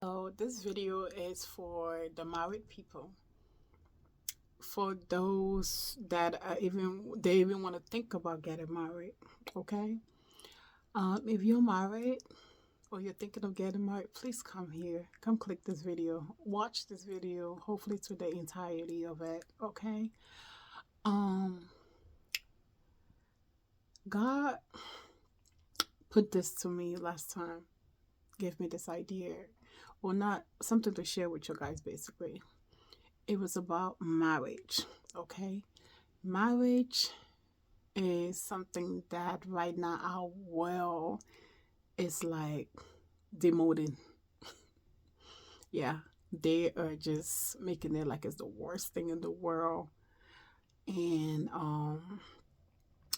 So this video is for the married people, for those that are even want to think about getting married. Okay, if you're married or you're thinking of getting married, please come here. Come click this video. Watch this video. Hopefully to the entirety of it. Okay. Um, God put this to me last time. Gave me this idea, or not something to share with you guys. Basically, it was about marriage. Okay, marriage is something that right now our world is like demoting. Yeah, they are just making it like it's the worst thing in the world. And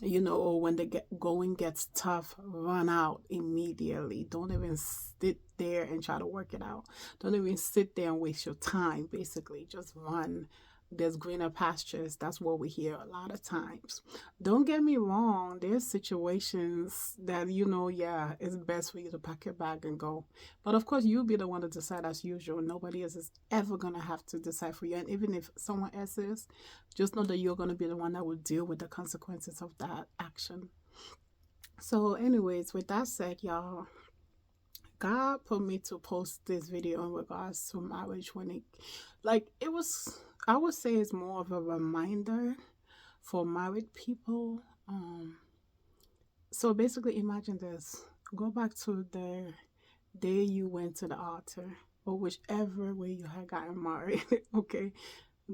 when the going gets tough, run out immediately. Don't even sit there and try to work it out. Don't even sit there and waste your time. Basically, just run. There's greener pastures. That's what we hear a lot of times. Don't get me wrong. There's situations that yeah, it's best for you to pack your bag and go. But of course, you'll be the one to decide as usual. Nobody else is ever gonna have to decide for you. And even if someone else is, just know that you're gonna be the one that will deal with the consequences of that action. So, anyways, with that said, y'all, God put me to post this video in regards to marriage when it was, I would say it's more of a reminder for married people. So basically, imagine this. Go back to the day you went to the altar, or whichever way you had gotten married. Okay,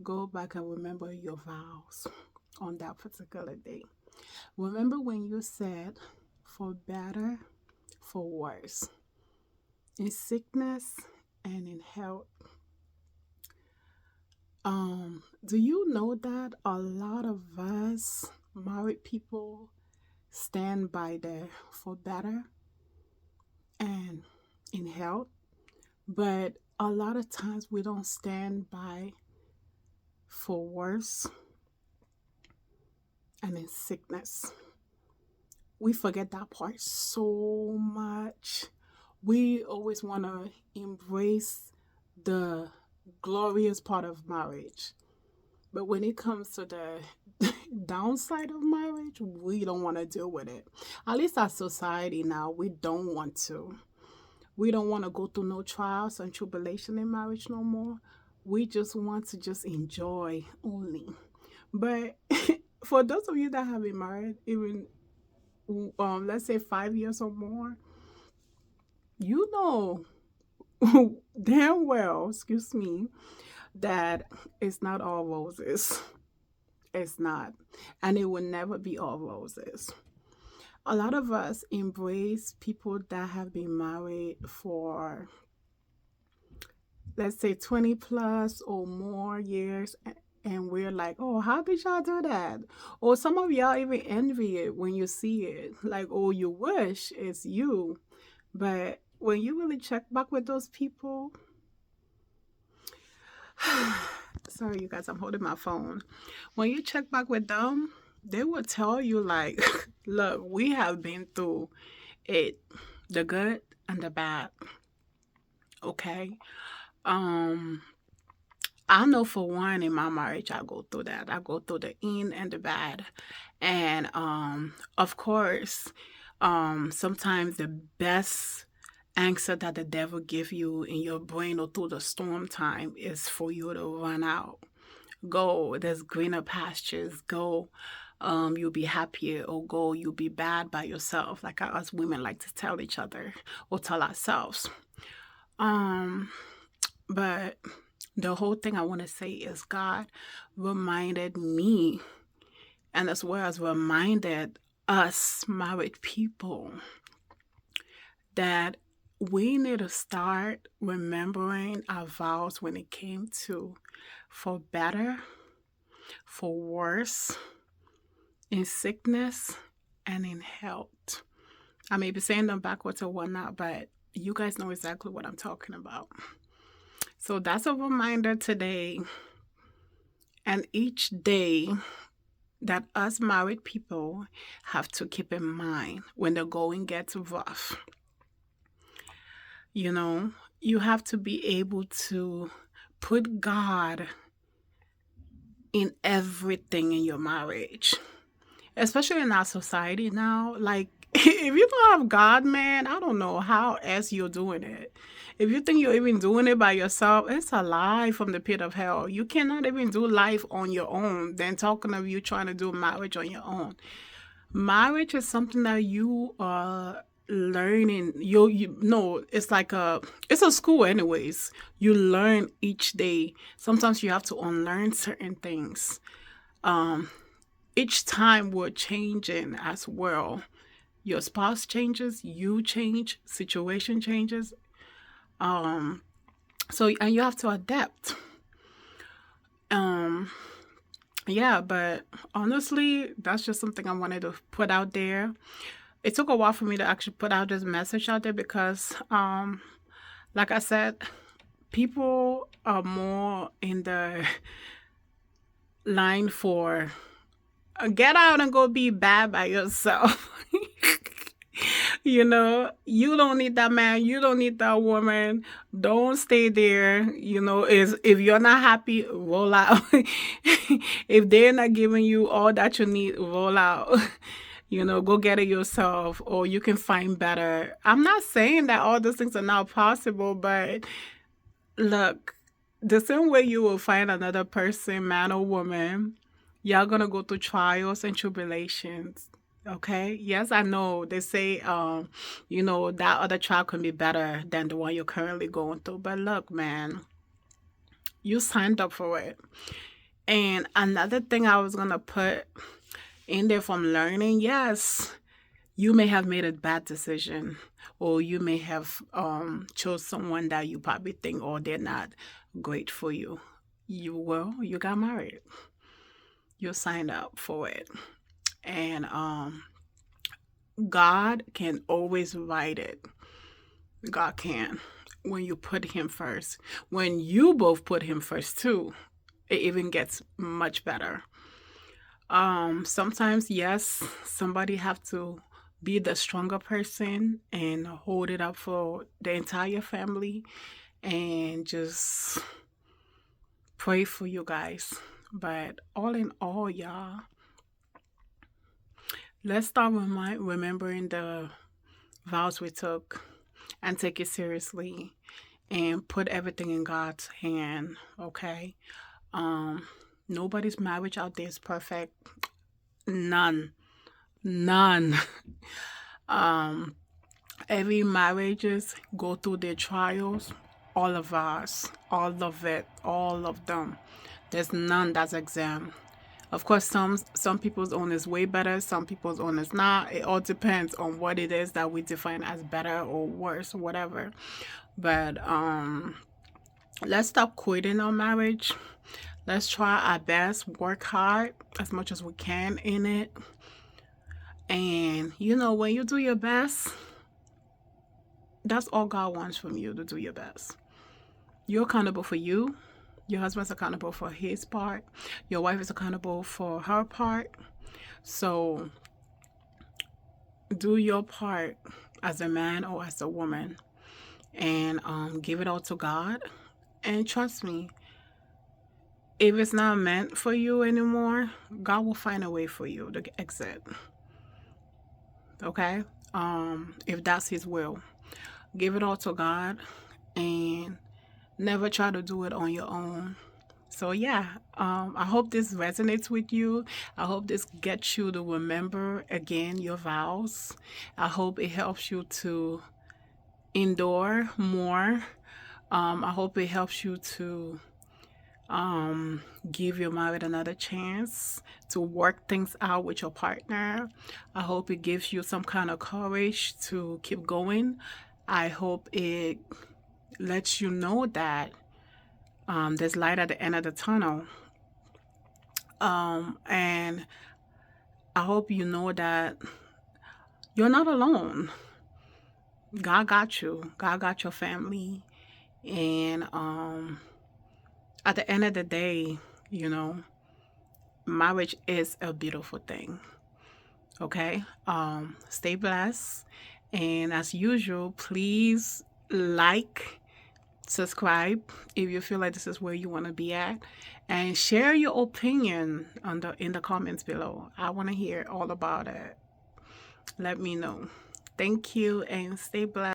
go back and remember your vows on that particular day. Remember when you said, for better, for worse, in sickness and in health. Do you know that a lot of us married people stand by the for better and in health, but a lot of times we don't stand by for worse and in sickness. We forget that part so much. We always want to embrace the glorious part of marriage. But when it comes to the downside of marriage, we don't want to deal with it. At least our society now, we don't want to. We don't want to go through no trials and tribulation in marriage no more. We just want to just enjoy only. But for those of you that have been married, even let's say 5 years or more, you know damn well, excuse me, that it's not all roses. It's not. And it will never be all roses. A lot of us embrace people that have been married for, let's say, 20 plus or more years. And we're like, oh, how did y'all do that? Or some of y'all even envy it when you see it. Like, oh, you wish it's you. But when you really check back with those people, sorry, you guys, I'm holding my phone. When you check back with them, they will tell you, like, look, we have been through it, the good and the bad. Okay. Um, I know for one in my marriage, I go through that. I go through the in and the bad. And of course, sometimes the best answer that the devil give you in your brain or through the storm time is for you to run out. Go, there's greener pastures. Go, you'll be happier. Or go, you'll be bad by yourself, like us women like to tell each other or tell ourselves. Um, but the whole thing I want to say is God reminded me, and as well as reminded us married people, that we need to start remembering our vows when it came to for better, for worse, in sickness, and in health. I may be saying them backwards or whatnot, but you guys know exactly what I'm talking about. So that's a reminder today and each day that us married people have to keep in mind when the going gets rough. You know, you have to be able to put God in everything in your marriage, especially in our society now. Like, if you don't have God, man, I don't know how else you're doing it. If you think you're even doing it by yourself, it's a lie from the pit of hell. You cannot even do life on your own. Then talking of you trying to do marriage on your own. Marriage is something that you are learning. You no, it's a school anyways. You learn each day. Sometimes you have to unlearn certain things. Each time we're changing as well. Your spouse changes, you change, situation changes. So and you have to adapt. Um yeah, but honestly, that's just something I wanted to put out there. It took a while for me to actually put out this message out there because like I said, people are more in the line for get out and go be bad by yourself. You don't need that man, you don't need that woman. Don't stay there. Is if you're not happy, roll out. If they're not giving you all that you need, roll out. Go get it yourself, or you can find better. I'm not saying that all those things are not possible, but look, the same way you will find another person, man or woman, y'all gonna go through trials and tribulations. Okay. Yes, I know they say, that other trial can be better than the one you're currently going through. But look, man, you signed up for it. And another thing I was gonna put in there from learning, yes, you may have made a bad decision, or you may have chose someone that you probably think, oh, they're not great for you. You got married. You signed up for it. And God can always right it. God can. When you put him first. When you both put him first too, it even gets much better. Sometimes, yes, somebody have to be the stronger person and hold it up for the entire family and just pray for you guys. But all in all, y'all, let's start remembering the vows we took and take it seriously and put everything in God's hand, okay? Nobody's marriage out there is perfect. None. None. Every marriages go through their trials. All of us, all of it, all of them. There's none that's exempt. Of course, some people's own is way better. Some people's own is not. It all depends on what it is that we define as better or worse, or whatever. But let's stop quitting our marriage. Let's try our best, work hard as much as we can in it. And when you do your best, that's all God wants from you, to do your best. You're accountable for you. Your husband's accountable for his part. Your wife is accountable for her part. So do your part as a man or as a woman, and give it all to God. And trust me, if it's not meant for you anymore, God will find a way for you to exit. Okay? If that's his will. Give it all to God and never try to do it on your own. So yeah, I hope this resonates with you. I hope this gets you to remember again your vows. I hope it helps you to endure more. I hope it helps you to give your marriage another chance to work things out with your partner. I hope it gives you some kind of courage to keep going. I hope it lets you know that there's light at the end of the tunnel. And I hope you know that you're not alone. God got you. God got your family. And at the end of the day, marriage is a beautiful thing. Okay? Stay blessed. And as usual, please like, subscribe if you feel like this is where you want to be at, and share your opinion in the comments below. I want to hear all about it. Let me know. Thank you and stay blessed.